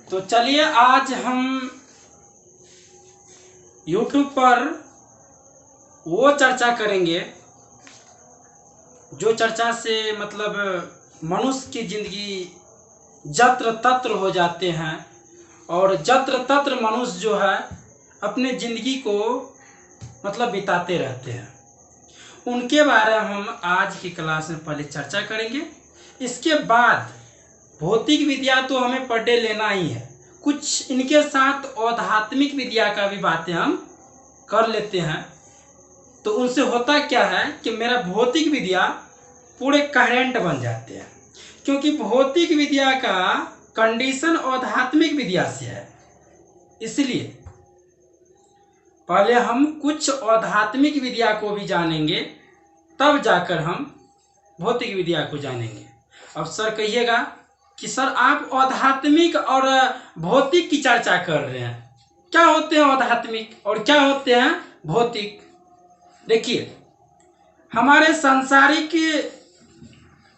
तो चलिए आज हम YouTube पर वो चर्चा करेंगे जो चर्चा से मतलब मनुष्य की जिंदगी जत्र तत्र हो जाते हैं और जत्र तत्र मनुष्य जो है अपने जिंदगी को मतलब बिताते रहते हैं। उनके बारे में हम आज की क्लास में पहले चर्चा करेंगे। इसके बाद भौतिक विद्या तो हमें पर डे लेना ही है, कुछ इनके साथ आध्यात्मिक विद्या का भी बातें हम कर लेते हैं। तो उनसे होता क्या है कि मेरा भौतिक विद्या पूरे करेंट बन जाते हैं, क्योंकि भौतिक विद्या का कंडीशन आध्यात्मिक विद्या से है। इसलिए पहले हम कुछ आध्यात्मिक विद्या को भी जानेंगे, तब जाकर हम भौतिक विद्या को जानेंगे। अब सर कहिएगा कि सर आप आध्यात्मिक और भौतिक की चर्चा कर रहे हैं, क्या होते हैं आध्यात्मिक और क्या होते हैं भौतिक? देखिए, हमारे सांसारिक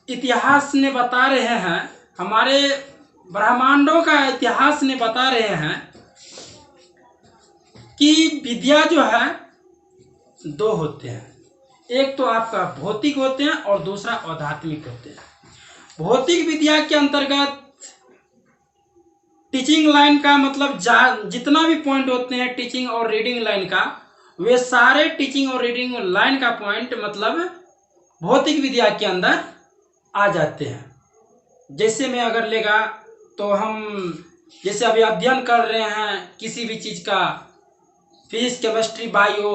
इतिहास ने बता रहे हैं, हमारे ब्रह्मांडों का इतिहास ने बता रहे हैं कि विद्या जो है दो होते हैं, एक तो आपका भौतिक होते हैं और दूसरा आध्यात्मिक होते हैं। भौतिक विद्या के अंतर्गत टीचिंग लाइन का मतलब जितना भी पॉइंट होते हैं टीचिंग और रीडिंग लाइन का, वे सारे टीचिंग और रीडिंग लाइन का पॉइंट मतलब भौतिक विद्या के अंदर आ जाते हैं। जैसे में अगर लेगा तो हम जैसे अभी अध्ययन कर रहे हैं किसी भी चीज़ का, फिजिक्स केमिस्ट्री बायो,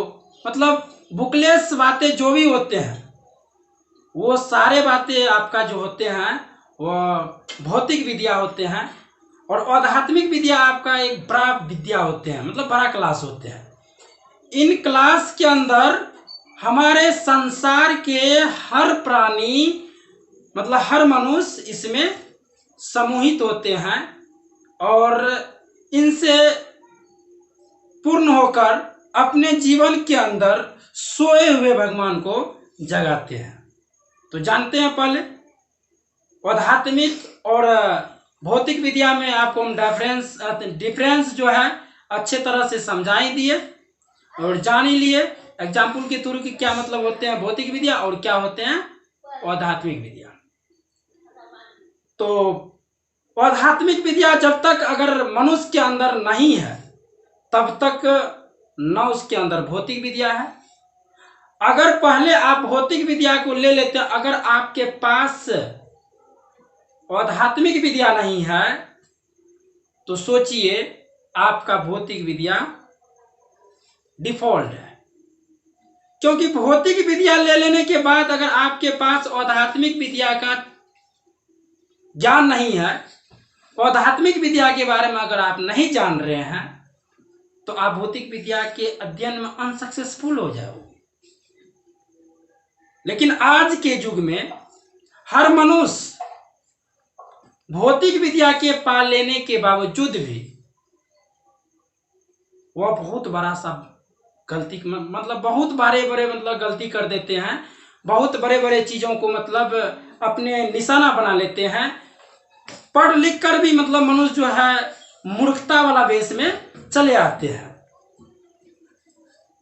मतलब बुकलेस बातें जो भी होते हैं वो सारे बातें आपका जो होते हैं वो भौतिक विद्या होते हैं। और आध्यात्मिक विद्या आपका एक बड़ा विद्या होते हैं, मतलब बड़ा क्लास होते हैं। इन क्लास के अंदर हमारे संसार के हर प्राणी मतलब हर मनुष्य इसमें समूहित होते हैं और इनसे पूर्ण होकर अपने जीवन के अंदर सोए हुए भगवान को जगाते हैं। तो जानते हैं पहले आध्यात्मिक और भौतिक विद्या में आपको हम डिफरेंस जो है अच्छे तरह से समझा ही दिए और जान ही लिए एग्जाम्पल के थ्रू कि क्या मतलब होते हैं भौतिक विद्या और क्या होते हैं आध्यात्मिक विद्या। तो आध्यात्मिक विद्या जब तक अगर मनुष्य के अंदर नहीं है तब तक न उसके अंदर भौतिक विद्या है। अगर पहले आप भौतिक विद्या को ले लेते हैं, अगर आपके पास आध्यात्मिक विद्या नहीं है तो सोचिए आपका भौतिक विद्या डिफॉल्ट है। क्योंकि भौतिक विद्या ले लेने के बाद अगर आपके पास आध्यात्मिक विद्या का ज्ञान नहीं है, आध्यात्मिक विद्या के बारे में अगर आप नहीं जान रहे हैं तो आप भौतिक विद्या के अध्ययन में अनसक्सेसफुल हो जाओगे। लेकिन आज के युग में हर मनुष्य भौतिक विद्या के पा लेने के बावजूद भी वह बहुत बड़ा सा गलती मतलब बहुत बड़े मतलब गलती कर देते हैं, बहुत बड़े चीजों को मतलब अपने निशाना बना लेते हैं। पढ़ लिख कर भी मतलब मनुष्य जो है मूर्खता वाला वेश में चले आते हैं।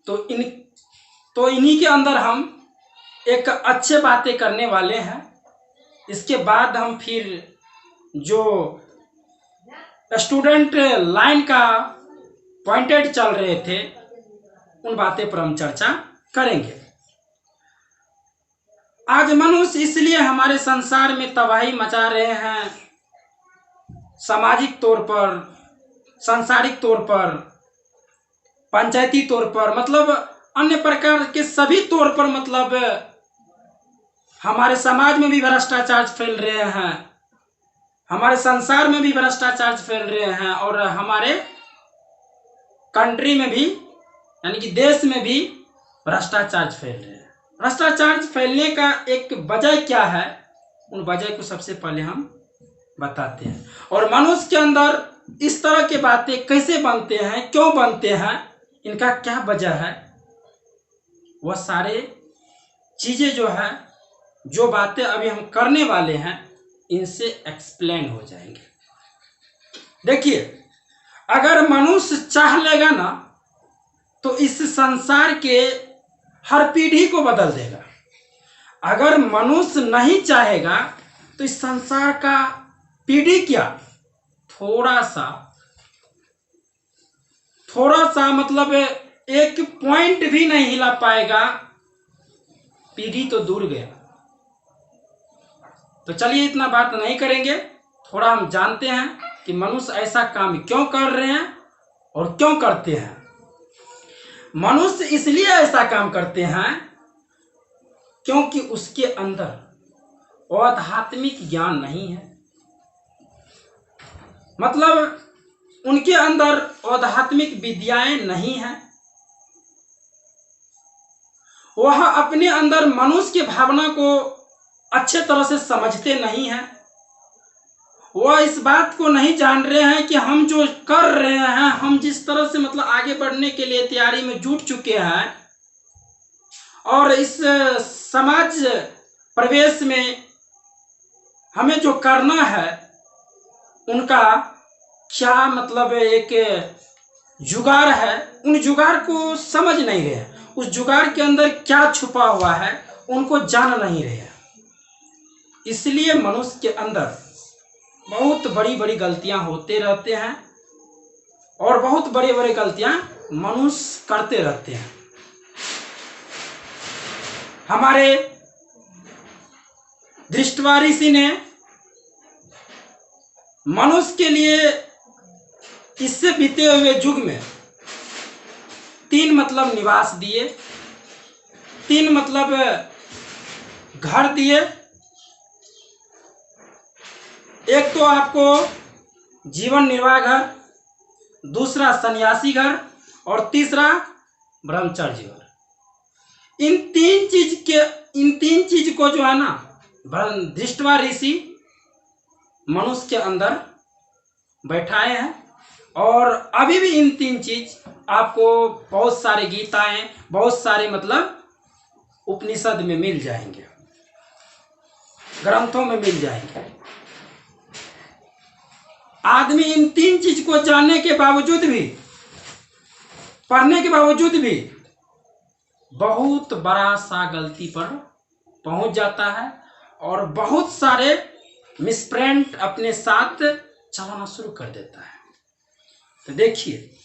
तो इन्हीं के अंदर हम एक अच्छे बातें करने वाले हैं। इसके बाद हम फिर जो स्टूडेंट लाइन का पॉइंटेड चल रहे थे उन बातें पर हम चर्चा करेंगे। आज मनुष्य इसलिए हमारे संसार में तबाही मचा रहे हैं, सामाजिक तौर पर, सांसारिक तौर पर, पंचायती तौर पर, मतलब अन्य प्रकार के सभी तौर पर, मतलब हमारे समाज में भी भ्रष्टाचार फैल रहे हैं, हमारे संसार में भी भ्रष्टाचार फैल रहे हैं और हमारे कंट्री में भी यानी कि देश में भी भ्रष्टाचार फैल रहे हैं। भ्रष्टाचार फैलने का एक वजह क्या है, उन वजह को सबसे पहले हम बताते हैं। और मनुष्य के अंदर इस तरह की बातें कैसे बनते हैं, क्यों बनते हैं, इनका क्या वजह है, वह सारे चीजें जो है, जो बातें अभी हम करने वाले हैं, इनसे एक्सप्लेन हो जाएंगे। देखिए, अगर मनुष्य चाह लेगा ना तो इस संसार के हर पीढ़ी को बदल देगा। अगर मनुष्य नहीं चाहेगा तो इस संसार का पीढ़ी क्या, थोड़ा सा मतलब एक पॉइंट भी नहीं हिला पाएगा, पीढ़ी तो दूर गया। तो चलिए इतना बात नहीं करेंगे, थोड़ा हम जानते हैं कि मनुष्य ऐसा काम क्यों कर रहे हैं और क्यों करते हैं। मनुष्य इसलिए ऐसा काम करते हैं क्योंकि उसके अंदर आध्यात्मिक ज्ञान नहीं है, मतलब उनके अंदर आध्यात्मिक विद्याएं नहीं है। वह अपने अंदर मनुष्य की भावना को अच्छे तरह से समझते नहीं हैं। वह इस बात को नहीं जान रहे हैं कि हम जो कर रहे हैं, हम जिस तरह से मतलब आगे बढ़ने के लिए तैयारी में जुट चुके हैं और इस समाज प्रवेश में हमें जो करना है, उनका क्या मतलब एक जुगाड़ है, उन जुगाड़ को समझ नहीं रहे, उस जुगाड़ के अंदर क्या छुपा हुआ है उनको जान नहीं रहे। इसलिए मनुष्य के अंदर बहुत बड़ी बड़ी गलतियां होते रहते हैं और बहुत बड़ी बड़ी गलतियां मनुष्य करते रहते हैं। हमारे दृष्टवा ऋषि ने मनुष्य के लिए इससे बीते हुए युग में 3 मतलब निवास दिए, 3 मतलब घर दिए। एक तो आपको जीवन निर्वाह घर, दूसरा सन्यासी घर और तीसरा ब्रह्मचर्य घर। इन तीन चीज को जो है ना, दृष्टवा ऋषि मनुष्य के अंदर बैठाए हैं और अभी भी इन 3 चीज आपको बहुत सारे गीताएं, बहुत सारे मतलब उपनिषद में मिल जाएंगे, ग्रंथों में मिल जाएंगे। आदमी इन 3 चीज को जानने के बावजूद भी, पढ़ने के बावजूद भी बहुत बड़ा सा गलती पर पहुंच जाता है और बहुत सारे मिसप्रिंट अपने साथ चलाना शुरू कर देता है। तो देखिए,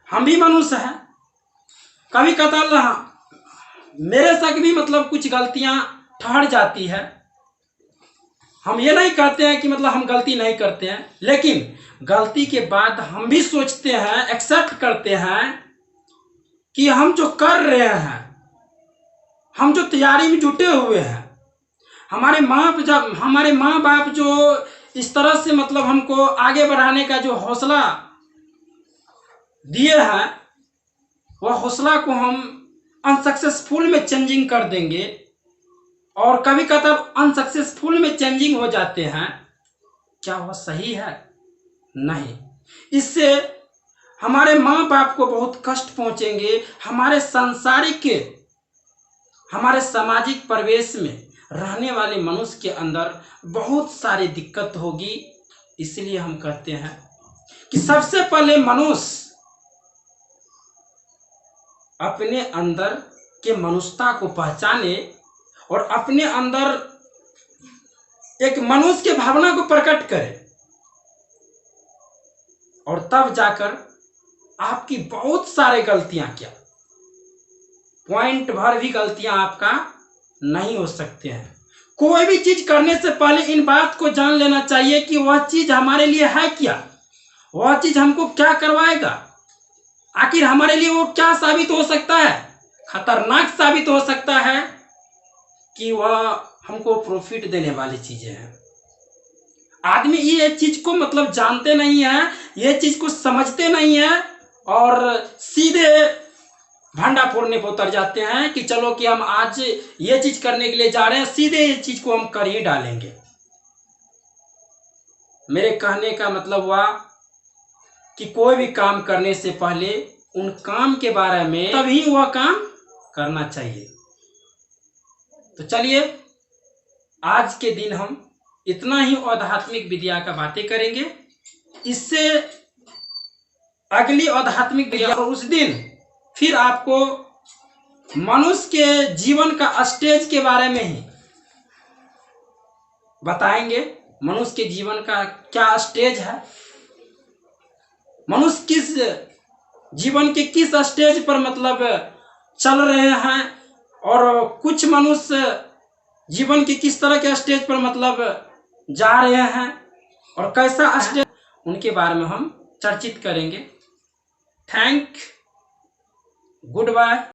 हम भी मनुष्य हैं, कभी कतार मेरे तक भी मतलब कुछ गलतियां ठहर जाती है। हम ये नहीं कहते हैं कि मतलब हम गलती नहीं करते हैं, लेकिन गलती के बाद हम भी सोचते हैं, एक्सेप्ट करते हैं कि हम जो कर रहे हैं, हम जो तैयारी में जुटे हुए हैं, हमारे माँ बाप जो इस तरह से मतलब हमको आगे बढ़ाने का जो हौसला दिए हैं, वह हौसला को हम अनसक्सेसफुल में चेंजिंग कर देंगे और कभी कभी अनसक्सेसफुल में चेंजिंग हो जाते हैं। क्या वह सही है? नहीं। इससे हमारे माँ बाप को बहुत कष्ट पहुंचेंगे, हमारे सामाजिक परिवेश में रहने वाले मनुष्य के अंदर बहुत सारी दिक्कत होगी। इसलिए हम कहते हैं कि सबसे पहले मनुष्य अपने अंदर के मनुष्यता को पहचाने और अपने अंदर एक मनुष्य के भावना को प्रकट करे, और तब जाकर आपकी बहुत सारे गलतियां, क्या पॉइंट भर भी गलतियां आपका नहीं हो सकते हैं। कोई भी चीज करने से पहले इन बात को जान लेना चाहिए कि वह चीज हमारे लिए है क्या, वह चीज हमको क्या करवाएगा, आखिर हमारे लिए वो क्या साबित हो सकता है। खतरनाक साबित हो सकता है कि वह हमको प्रॉफिट देने वाली चीजें हैं। आदमी ये चीज को मतलब जानते नहीं है, ये चीज को समझते नहीं है और सीधे भांडा फोड़ने पर उतर जाते हैं कि चलो कि हम आज ये चीज करने के लिए जा रहे हैं, सीधे ये चीज को हम कर ही डालेंगे। मेरे कहने का मतलब हुआ कि कोई भी काम करने से पहले उन काम के बारे में तभी वह काम करना चाहिए। तो चलिए, आज के दिन हम इतना ही आध्यात्मिक विद्या का बातें करेंगे। इससे अगली आध्यात्मिक और उस दिन फिर आपको मनुष्य के जीवन का स्टेज के बारे में ही बताएंगे। मनुष्य के जीवन का क्या स्टेज है, मनुष्य किस जीवन के किस स्टेज पर मतलब चल रहे हैं, और कुछ मनुष्य जीवन के किस तरह के स्टेज पर मतलब जा रहे हैं और कैसा स्टेज, उनके बारे में हम चर्चित करेंगे। Good bye.